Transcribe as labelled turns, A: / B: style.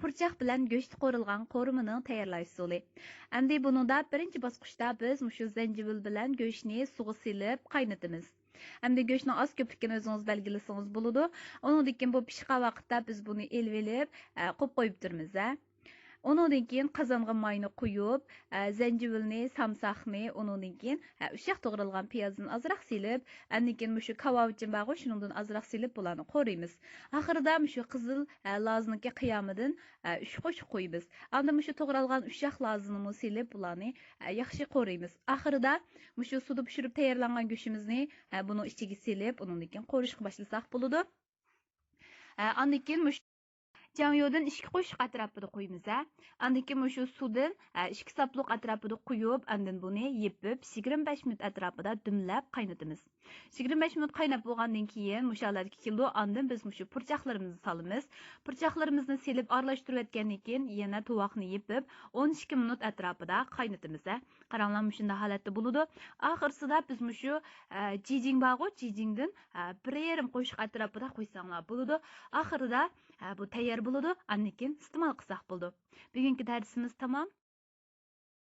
A: purchaq bilan go'sht qo'rilgan qo'rimining tayyorlash usuli. Endi buningda birinchi bosqichda biz mushu zanjivil bilan go'shtni suvga silib qaynatamiz. Endi go'shtning oz ko'pligini o'zingiz belgilasangiz bo'ladi. Undan keyin bu pishgan vaqtda biz buni elib qo'yib turamiz. Onundan keyin qozonga mayni qo'yib, zanjibilni, samsaqni, onundan keyin ushaq to'g'ralgan piyozni azroq silib, andan keyin mushu kebab uchun bag'u shundan azroq silib bularni qo'raymiz. Oxirida mushu qizil lozniki qiyomidan uch qo'shib qo'yamiz. Endi mushu to'g'ralgan ushaq loznini silib bularni yaxshi qo'raymiz. Oxirida mushu suvda pishirib tayyorlangan go'shtimizni buni ichiga silib, onundan keyin qo'rishga boshlasak bo'ladi. Andan keyin Jamyodan 2 qo'shiq atrofida qo'yamiz. Andan keyin shu suvdan 2 saploq atrofida qo'yib, andan buni yepib 25 minut atrofida dumlab qaynatamiz. 25 minut qaynab bo'lgandan keyin mushalarga keldi, andan biz mushu purchaqlarimizni solamiz. Purchaqlarimizni silib aralashtirib etgandan keyin yana tovoqni yepib 12 minut atrofida qaynatamiz. Qaranglar, shunda holatda bo'ladi. Oxirsida biz mushu jijing bag'u, jijingdan 1,5 qo'shiq atrofida qo'ysanglar bo'ladi. Oxirida bu tayyor bo'ladi. Andan keyin iste'mol qilsak bo'ldi. Bugungi darsimiz tamom.